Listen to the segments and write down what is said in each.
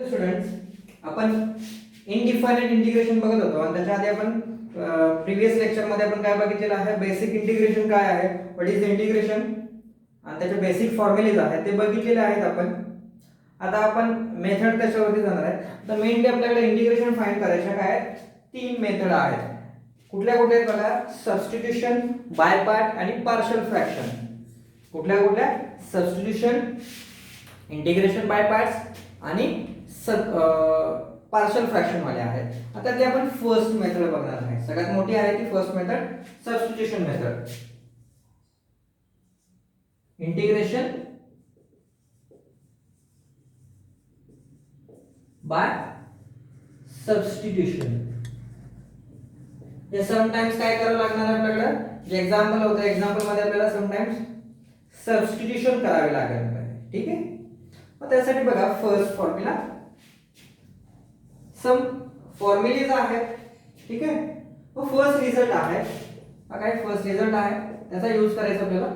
Students, आपण इनडिफायनाइट integration बघत होतो आणि त्याच्या आधी आपण प्रीवियस लेक्चर मध्ये आपण काय बघितलेलं आहे, बेसिक इंटिग्रेशन काय आहे, व्हॉट इज इंटिग्रेशन आणि त्याचे बेसिक फॉर्म्युलेज आहेत ते बघितलेले आहेत आपण. आता आपण मेथड त्याच्यावरती जाणार आहे. तर मेनली आपल्याकडे इंटिग्रेशन फाइंड करायचे काय आहेत, तीन मेथड आहेत. कुठल्या कुठल्या आहेत बघा, सबस्टिट्यूशन, बाय पार्ट आणि पार्शियल फ्रॅक्शन. कुठल्या कुठल्या, सबस्टिट्यूशन, इंटिग्रेशन बाय पार्ट्स आणि पार्शियल फ्रॅक्शन वाले आहेत. आता ते आपण फर्स्ट मेथड बघणार आहे. सगळ्यात मोठी आहे ती first method, substitution method. Integration by substitution. हे समटाइम्स काय करावं लागणार आहे आपल्याकडे, जे एक्झाम्पल होतं एक्झाम्पल मध्ये आपल्याला समटाइम्स सबस्टिट्यूशन करावे लागेल. ठीक आहे. मग त्यासाठी बघा फर्स्ट फॉर्म्युला, सम फॉर्म्युलेज आहेत. ठीक आहे. मग फर्स्ट रिझल्ट आहे, हा काय फर्स्ट रिझल्ट आहे त्याचा यूज करायचा आपल्याला.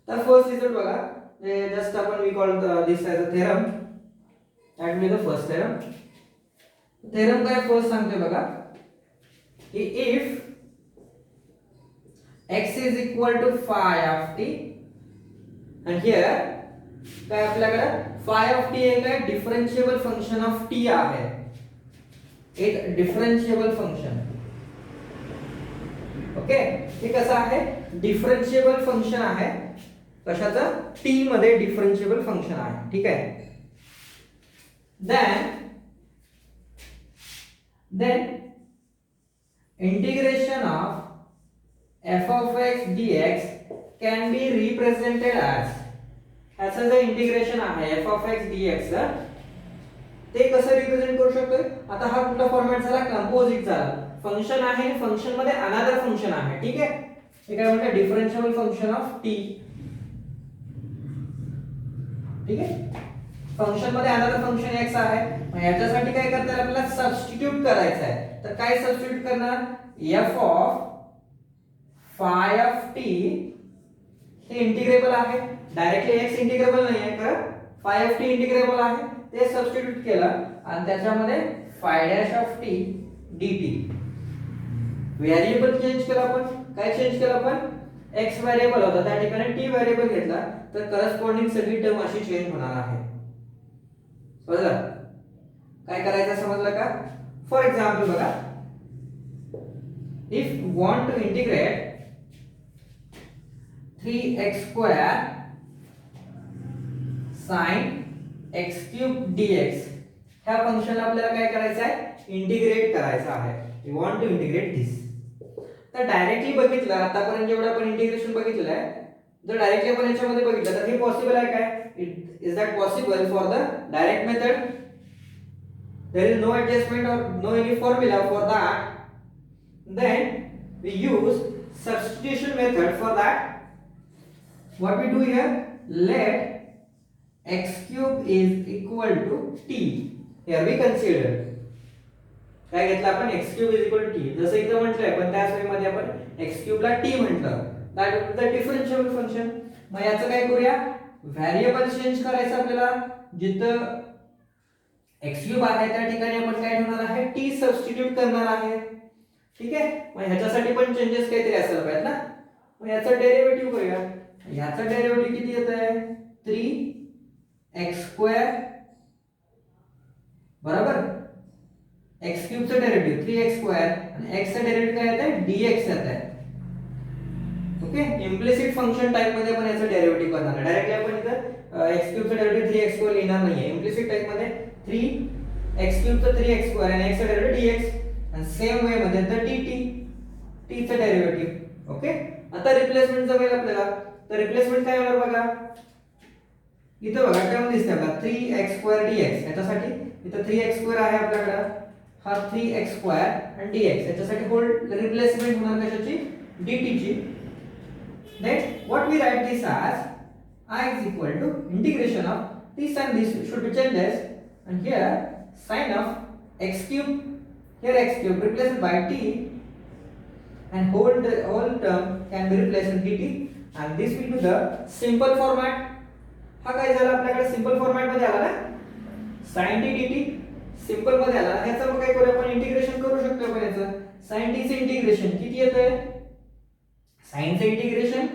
तर फर्स्ट रिझल्ट बघा, जस्ट आपण we call this as a theorem. That means the first theorem. Theorem काय फर्स्ट सांगतोय बघा, की if x is equal to phi of t and here काय आपल्याकडे phi of t हे काय डिफरन्शिएबल फंक्शन ऑफ t आहे. एक डिफरन्शिएबल फंक्शन. ओके. हे कसं आहे, डिफरन्शिएबल फंक्शन आहे. कशाचं, t मध्ये डिफरन्शिएबल फंक्शन आहे. ठीक आहे. then integration of f of x dx can be represented as, याचं जे इंटिग्रेशन आहे f of x dx ते कसं रिप्रेझेंट करू शकतोय. आता हा कुठला फॉर्मॅट झाला, कंपोजिट झाला. फंक्शन आहे, फंक्शन मध्ये अनदर फंक्शन आहे. ठीक आहे. हे काय म्हणतात, डिफरन्शिएबल फंक्शन ऑफ t. ठीक आहे. फंक्शन मध्ये अनदर फंक्शन x आहे. मग याच्यासाठी काय करता येईल आपल्याला, सबस्टिट्यूट करायचं आहे. तर काय सबस्टिट्यूट करणार, f of phi of t हे इंटिग्रेबल आहे. डायरेक्टली x इंटिग्रेबल नाही आहे, तर phi of t इंटिग्रेबल आहे. ते सबस्टिट्यूट केलं आणि त्याच्यामध्ये phi dash of t dt. Variable change केला आपण. काय चेंज केलं आपण, x व्हेरिएबल होता त्या ठिकाणी t व्हेरिएबल घेतला, तर करस्पॉन्डिंग सगळी टर्म अशी चेंज होणार आहे. समजलं काय करायचं, समजलं का. फॉर एक्झाम्पल बघा, if want to integrate 3x square sin x cube dx, ह्या फंक्शनला आपल्याला काय करायचं आहे, इंटिग्रेट करायचं आहे. वी वांट टू इंटिग्रेट दिस. तर डायरेक्टली बघितलं, आतापर्यंत जेवढं आपण इंटिग्रेशन बघितलं आहे, जर डायरेक्टली आपण याच्यामध्ये बघितलं तर हे पॉसिबल आहे काय, is that possible for the direct method. There is no adjustment और no any formula for that. Then we use substitution method for that. What we do here, let x cube is equal to t. Here we consider काय घेतलं आपण, x cube is equal to t. जसं इथं म्हटलंय पण त्याच वे मध्ये आपण x cube ला t म्हटलं. That is the differentiable function. मग याचं काय करूया, व्हेरिएबल चेंज करायचं आपल्याला. जिथं x cube आहे त्या ठिकाणी आपण काय ठेवणार आहे, t सबस्टिट्यूट करणार आहे. ठीक आहे. मग ह्याच्यासाठी पण चेंजेस काहीतरी असायला पाहिजे ना. मग याचं डेरिव्हेटिव्ह करूया. याचा डेरिव्हेटिव्ह किती येत आहे, 3x स्क्वेअर बरोबर. x क्यूब चं डेरिव्हेटिव्ह 3x स्क्वेअर आणि x चं डेरिव्हेटिव्ह काय येत आहे, dx येत आहे. ओके. इम्प्लिसिट फंक्शन टाइप मध्ये आपण याचं डेरिव्हेटिव्ह करणार आहे. डायरेक्टली आपण इथं x क्यूब चं डेरिव्हेटिव्ह 3x स्क्वेअर लिहिणार नाहीये. इम्प्लिसिट टाइप मध्ये 3x क्यूब चं 3x स्क्वेअर आणि x चं डेरिव्हेटिव्ह dx आणि सेम वे मध्ये द dt, t चं डेरिव्हेटिव्ह. ओके. आता रिप्लेसमेंट जमेल आपल्याला. तर रिप्लेसमेंट काय होणार बघा, इथं बघा टर्म दिसते आपल्याला 3x स्क्वेअर dx. याच्यासाठी इथं 3x स्क्वेअर आहे आपल्याकडे, हा 3x स्क्वेअर आणि dx. याच्यासाठी होल रिप्लेसमेंट होणार कशाची, dt ची. Then what we write this as I is equal to integration of this and this should be changed and here sin of x cube, here x cube replaced by t and whole term can be replaced with dt and this will be the simple format. हा काय झाला आपल्याकडे simple format मध्ये आला ना, sin t dt simple मध्ये आला. ह्याचं मग काय करूया आपण, इंटिग्रेशन करू शकतो आपण याचं. sin t चे इंटिग्रेशन किती येतंय, sin चे integration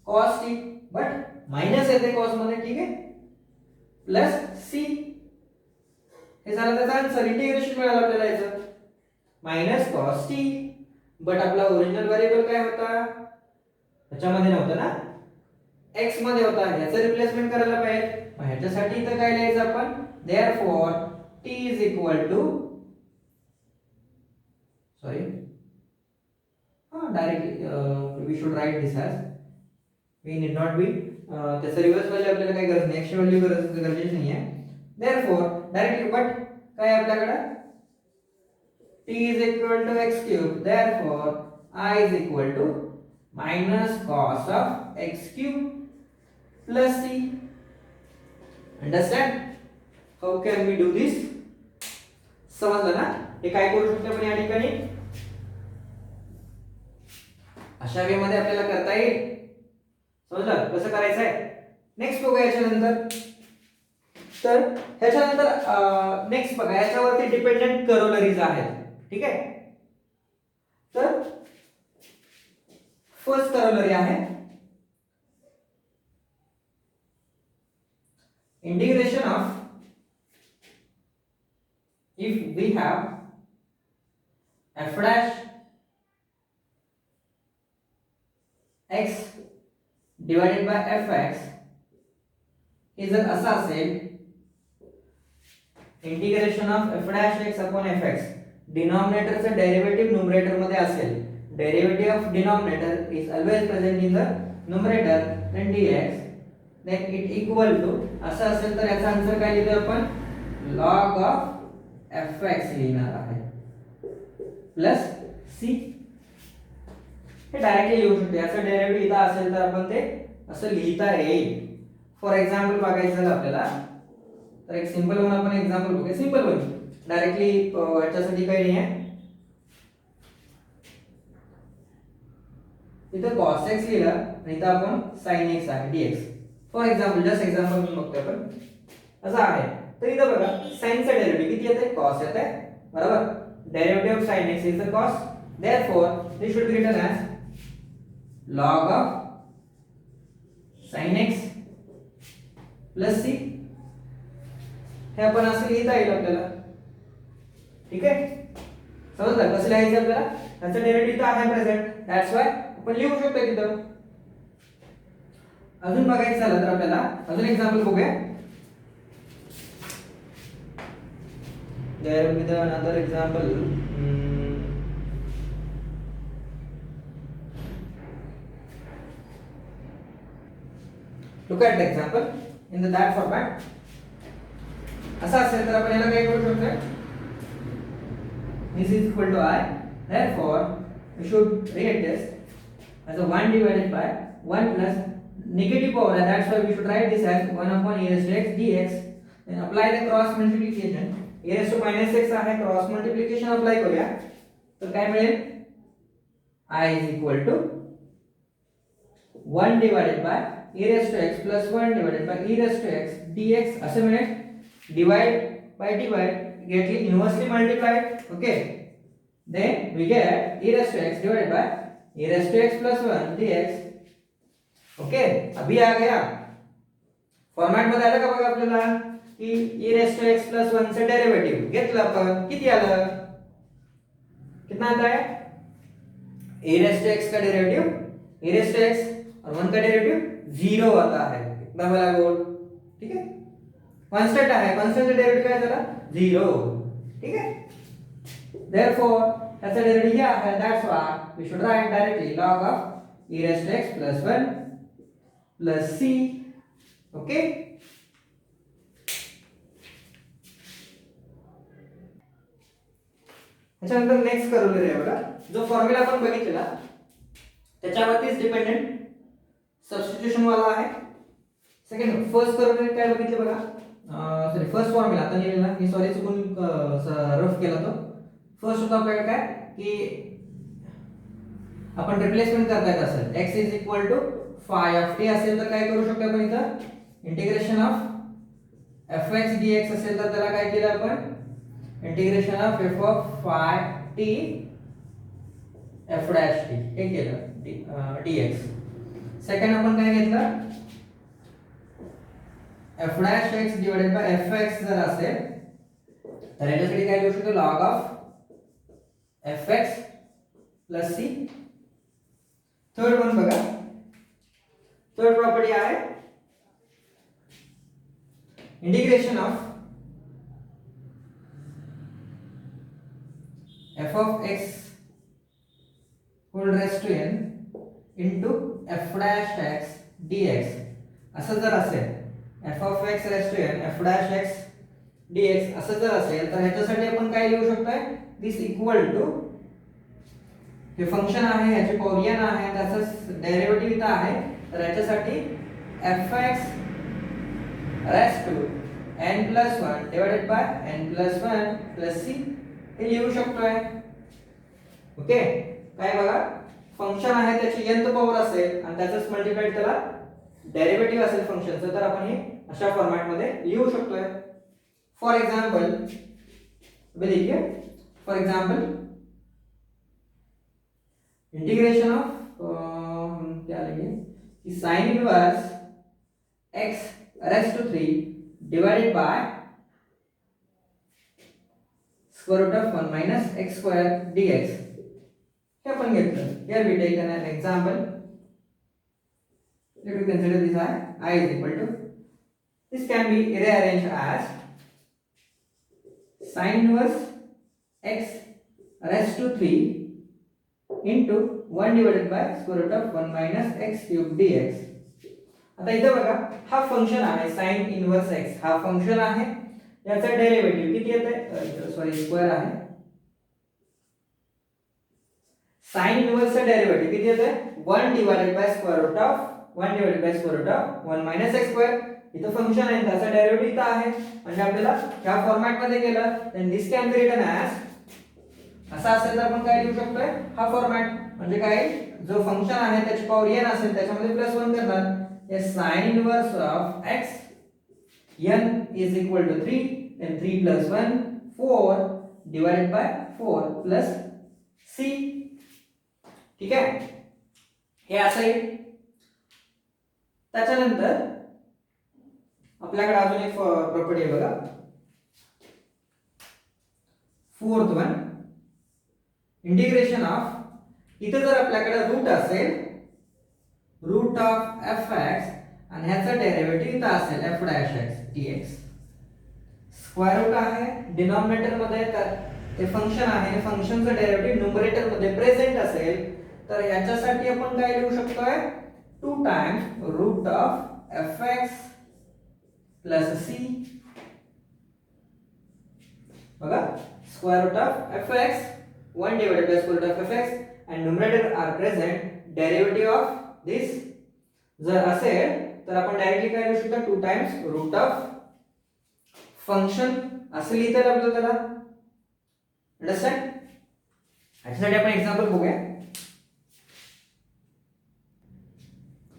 cos t, but minus येते cos मध्ये, ठीक आहे, प्लस c, हे झालं त्याचा आन्सर. इंटिग्रेशन मिळालं आपल्याला याचं, मायनस cos t, बट आपला ओरिजिनल व्हेरिएबल काय होता, त्याच्यामध्ये नव्हता ना, x मध्ये होता. याचं रिप्लेसमेंट करायला पाहिजे. मग ह्याच्यासाठी इथं काय लिहायचं आपण, therefore t is equal to, sorry, directly we should write this as, we need not be त्याचं रिव्हर्स व्हॅल्यू आपल्याला काय गरज नाही, x ची व्हॅल्यू गरजेची नाही आहे. therefore डायरेक्टली बट काय आपल्याकडे, t is equal to x cube, therefore I is equal to minus cos of x cube plus c. Understand? How can we do this? समजलं ना, हे काय करू शकतो आपण या ठिकाणी, अशा वे मध्ये आपल्याला करता येईल. समजलं कसं करायचं आहे. नेक्स्ट बघूया याच्यानंतर. तर ह्याच्यानंतर नेक्स्ट बघा, याच्यावरती डिपेंडेंट करोलरीज आहेत, ठीक आहे. तर फर्स्ट करोलरी आहे integration of, if we have f dash x divided by fx हे जर असं असेल, integration of f dash x upon fx, डिनॉमिनेटरचं डेरिव्हेटिव्ह न्यूमरेटर मध्ये असेल, derivative of denominator is always present in the numerator, then dx, then it equal to, असं असेल तर याचा आन्सर काय लिहितो आपण, log of fx लिहिणार आहे, प्लस c. हे डायरेक्टली लिहू शकतो. याचा डेरिव्हेटिव्ह इथं असेल तर आपण ते असं लिहिता येईल. फॉर एक्झाम्पल बघायचं झालं आपल्याला, तर एक सिंपल वन आपण एक्झाम्पल बघूया. सिंपल वन डायरेक्टली याच्यासाठी काही नाही आहे. इथं cos x लिहिलं आणि इथं आपण sin x आहे dx. For example, just example म्हणून बघतोय आपण, असं आहे. तर इथं बघा, sin चा डेरिव्हेटिव्ह किती येते, cos येते, बरोबर. Derivative of sin x is the cos, therefore this should be written as log of sin x plus c. हे आपण असं लिहिता येईल आपल्याला, ठीक आहे. समजलं कसं लिहायचं आपल्याला, त्याचं डेरिव्हेटिव्ह आहे प्रेझेंट, दॅट्स व्हाय आपण लिहू शकतो तिथं. अजून बघायचं झालं तर आपल्याला अजून एक्झाम्पल बघूया. there will be another example. Look at the example in the that format. असं असेल तर आपण याला काय करू शकतो, this is equal to I, therefore we should write this as a 1 divided by 1 plus negative power, and that's why we should write this as 1 upon e raised to x dx. Then apply the cross multiplication, e raised to minus x आहे, cross multiplication apply करूया. तर काय मिळेल, I is equal to 1 divided by e raised to x plus 1 divided by e raised to x dx असं मिळेल. Divide by divide, get inversely multiplied, okay. Then we get e raised to x divided by e raised to x plus 1 dx. Okay, अभी आ गया format मध्ये आलं का बघा आपल्याला, की e raised to x plus 1 चं डेरिव्हेटिव्ह घेतलं आपण, किती आलं, कितना आता है, e raised to x का derivative, e raised to x और 1 का डेरिव्हेटिव्ह 0 आता है. कितना वाला गोल, ठीक है, कांस्टेंट आहे, कांस्टेंट चा डेरिव्हेटिव्ह काय झाला, 0, ठीक आहे. therefore त्याचा डेरिव्हेटिव्ह हे आहे, that's why we should write directly log of e raised to x plus 1 plus c. Okay, त्याच्यानंतर नेक्स्ट करोलरी आहे बघा, जो फॉर्म्युला आपण बघितलेला त्याच्यावरतीच डिपेंडेंट सबस्टिट्यूशन वाला आहे. सेकंड फर्स्ट करोलरी काय बघितले बघा, सॉरी फर्स्ट फॉर्म्युला आता लिहिलेला मी, सॉरी चुकून रफ केला तो. फर्स्ट होता आपल्याकडे काय की आपण रिप्लेसमेंट करता येत असेल, x is equal to phi of t असेल तर काय करू शकतो आपण इथं integration of f x d x असेल तर त्याला काय केलं आपण integration of f of phi t f dash t हे केलं डी एक्स. सेकंड आपण काय घेतलं f dash x divided by f x जर असेल तर याच्यासाठी काय लिहू शकतो log of f x plus c. Third one बघा थर्ड प्रॉपर्टी आहे integration of f of x whole raise to n into f dash x d x असं जर असेल f of x raise to n f dash x d x असं जर असेल तर ह्याच्यासाठी आपण काय लिहू शकतोय दिस इक्वल टू हे फंक्शन आहे याची पॉवर n आहे त्याचं डेरिव्हेटिव्ह इथं आहे तर याच्यासाठी f x raise to n plus 1 divided by n plus 1 plus c हे लिहू शकतोय. ओके काय बघा फंक्शन आहे त्याची nth पॉवर असेल आणि त्याचंच मल्टिप्लाइड त्याला डेरिव्हेटिव्ह असेल फंक्शनचं तर आपण हे अशा फॉर्मॅट मध्ये लिहू शकतोय. फॉर एग्जांपल देखिए फॉर एग्जांपल इंटीग्रेशन ऑफ क्या लेंगे कि sine inverse x raise to 3 divided by square root of 1 minus x square dx हे आपण घेतलं. Here we take an example. Let us consider this I is equal to this can be rearranged as sin inverse x raised to 3 into 1 divided by square root of 1 minus x cube dx. आता इथे बघा हा function आहे sin inverse x हा function आहे याचा derivative किती येते सॉरी स्क्वेअर आहे sin इनवर्स चा डेरिव्हेटिव्ह किती येते 1 divided by square root of 1 divided by square root of 1 minus x square. इथं फंक्शन आहे त्याचा डेरिव्हेटिव्ह इथं आहे म्हणजे आपल्याला ह्या फॉर्मॅट मध्ये केलं then this can be written as असं असेल तर आपण काय लिहू शकतोय हा फॉर्मॅट म्हणजे काय जो फंक्शन आहे त्याची पॉवर n असेल त्याच्यामध्ये प्लस 1 करणार हे sin inverse of x n is equal to 3 then 3 plus 1 4 divided by 4 plus c. ठीक आहे हे असं आहे. त्याच्यानंतर आपल्याकडे अजून एक प्रॉपर्टी आहे बघा फोर्थ वन इंटिग्रेशन ऑफ इथे जर आपल्याकडे रूट असेल रूट ऑफ एफ एक्स आणि ह्याचा डेरिव्हेटिव्ह इथं असेल f dash x dx square root आहे डिनॉमिनेटर मध्ये तर ते फंक्शन आहे फंक्शनचं डेरिव्हेटिव्ह न्यूमरेटर मध्ये प्रेझेंट असेल तर याच्यासाठी आपण काय लिहू शकतोय 2 times root of fx plus c बघा square root of fx 1 divided by square root of fx and numerator are present derivative of this जर असेल तर आपण डायरेक्टली काय लिहू शकतो 2 times root of function असं लिहिता येईल आपल्याला त्याला. अंडरस्टँड. याच्यासाठी आपण एक्झाम्पल बघूया.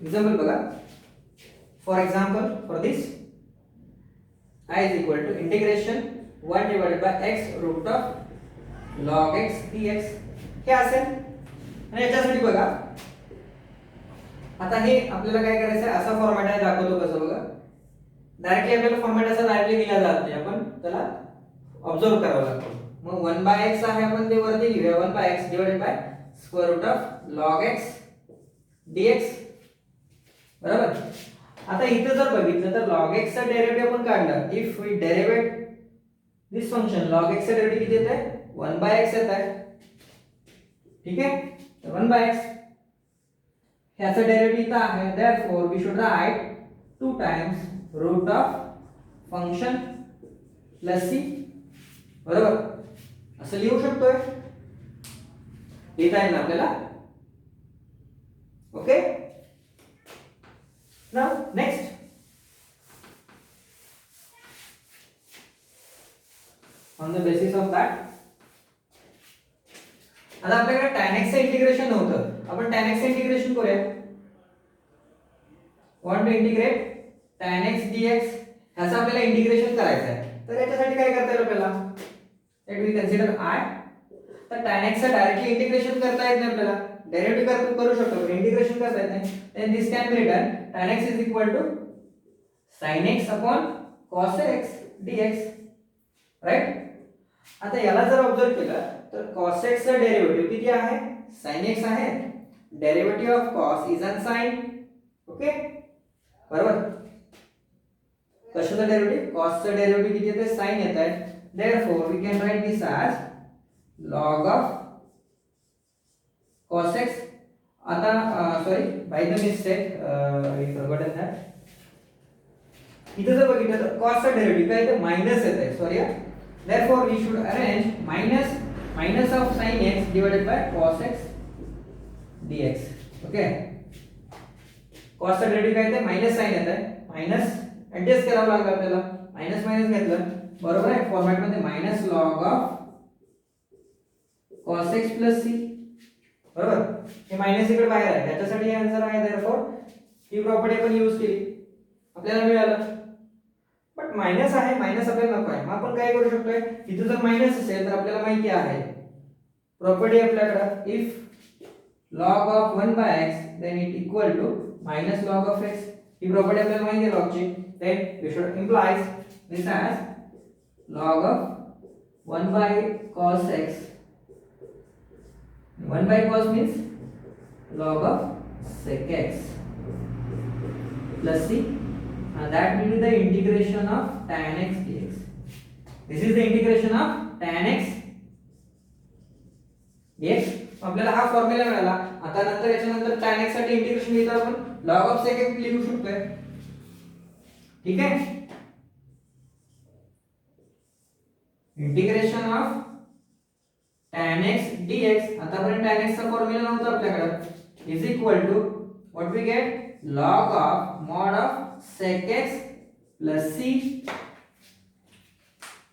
एक्झाम्पल बघा for example for this I is equal to integration 1 divided by x root of log x dx हे असेल आणि याच्यासाठी बघा आता हे आपल्याला काय करायचं आहे असा फॉर्मॅट आहे दाखवतो कसं बघा डायरेक्टली आपल्याला फॉर्मॅट असा डायरेक्टली दिला जात नाही आपण त्याला ऑब्झर्व करावं लागतं. मग 1/x आहे आपण ते वरती लिहूया 1/x divided by square root of log x dx बरोबर. आता इथे जर बघितलं तर log x चा डेरिव्हेटिव्ह आपण काढला if we derivate this function log x चा डेरिव्हेटिव्ह किती येत आहे 1/x येत आहे. ठीक आहे तर 1/x ह्याचा डेरिव्हेटिव्ह इथं आहे therefore we should write 2 times root of function plus c बरोबर असं लिहू शकतोय लिहिता येईल ना आपल्याला. Okay now next on the basis of that आता आपल्याकडे tan x चे इंटिग्रेशन नव्हतं आपण tan x चे इंटिग्रेशन करूया. want to integrate tan x dx ह्याचं आपल्याला इंटिग्रेशन करायचं आहे. तर याच्यासाठी काय करता येईल आपल्याला, लेट वी कन्सिडर I. तर tan x चं डायरेक्टली इंटिग्रेशन करता येत नाही आपल्याला, डेरिव्हेटिव्ह करू शकतो पण इंटिग्रेशन करता येत नाही. Then this can be written tan x is equal to sin x upon cos x dx, right. आता याला जर ऑब्झर्व केलं तर cos x चा डेरिव्हेटिव्ह किती आहे, sin x आहे. Derivative of cos is on sin, okay बरोबर. कशाचा डेरिव्हेटिव्ह, cos चा डेरिव्हेटिव्ह किती येते, sin येत आहे. Therefore we can write this as log of cos x. आता sorry by the mistake I forgotten that. इथे जर बघितलं तर cos चा डेरिव्हेटिव्ह काय येते, मायनस येत आहे, sorry. Therefore we should arrange minus of sin x divided by cos x dx, okay. cos चा डेरिव्हेटिव्ह काय येते, मायनस sin येत आहे, मायनस ऍडजस्ट करावं लागलं आपल्याला, मायनस मायनस घेतलं, बरोबर आहे. फॉर्मॅट मध्ये minus log of cos x plus c, बरोबर. हे मायनस इकडे बाहेर आहे, त्याच्यासाठी हे आन्सर आहे. देयरफॉर ही प्रॉपर्टी आपण यूज केली, आपल्याला मिळालं. बट मायनस आहे, मायनस आपल्याला नको आहे. मग आपण काय करू शकतोय, इथे जर मायनस असेल तर आपल्याला माहिती आहे प्रॉपर्टी आपल्याकडे, if log of 1 by x then it equal to minus log of x. He property आपल्याला माहिती आहे लॉगची. then we should implies this as log of 1 by cos x. 1 by cos means log of sec x plus c, and that will be the integration of tan x dx. This is the integration of tan x dx. आपल्याला हा formula मिळाला. आता नंतर याच्यानंतर tan x साठी integration घेता आपण log of sec x लिहू शकतोय, ठीक आहे. Integration of tan x dx, आतापर्यंत tan x चा फॉर्म्युला नव्हता आपल्याकडे, is equal to what we get, log of mod of sec x plus c.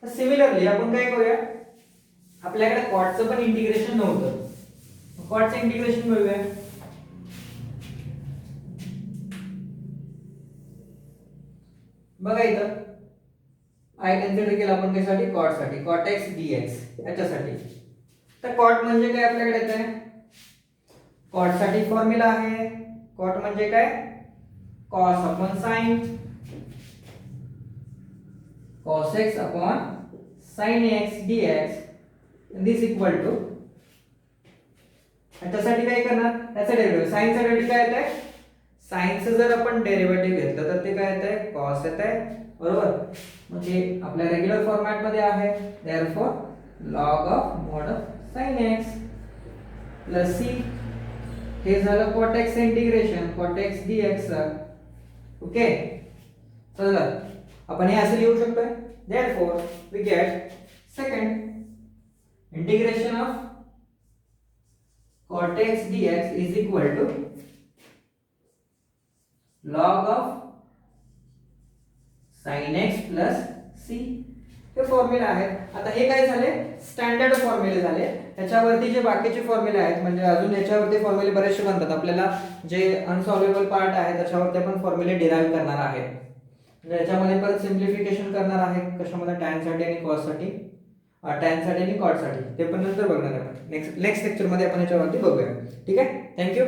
तर सिमिलरली आपण काय करूया, आपल्याकडे cot चं पण इंटिग्रेशन नव्हतं, cot चं इंटिग्रेशन मिळूया. बघा इथं I कन्सिडर केलं आपण कशासाठी, cot साठी, cot x dx याच्यासाठी. तर cot म्हणजे काय आपल्याकडे येते, cot साठी फॉर्म्युला आहे. cot म्हणजे काय, cos upon sin, cos x upon sin x dx, this equal to, याच्यासाठी काय करणार, त्याचा डेरिव्हेटिव्ह, sin चा डेरिव्हेटिव्ह काय येते, sin चं जर आपण डेरिव्हेटिव्ह घेतलं तर ते काय येते, cos येते, बरोबर. म्हणजे आपल्या रेग्युलर फॉर्मॅट मध्ये आहे. Therefore log of mod of sin x plus c. हे झालं cot x integration, cot x dx, okay. चला आपण हे असे लिहू शकतो. Therefore we get second integration of cot x dx is equal to log of sin x plus c. हे formula आहेत. आता हे काय झाले, स्टँडर्ड फॉर्म्युले झाले. त्याच्यावरती जे बाकीचे फॉर्म्युले आहेत, म्हणजे अजून याच्यावरती फॉर्म्युले बरेचसे बनतात. आपल्याला जे अनसॉल्वेबल पार्ट आहे त्याच्यावरती आपण फॉर्म्युले डिराइव्ह करणार आहे. म्हणजे याच्यामध्ये परत सिम्प्लिफिकेशन करणार आहे, कशामध्ये, tan साठी आणि cos साठी, tan साठी आणि cot साठी. ते पण नंतर बघणार आहे आपण. नेक्स्ट लेक्चर मध्ये आपण याच्यावरती बघूया, ठीक आहे. थँक्यू.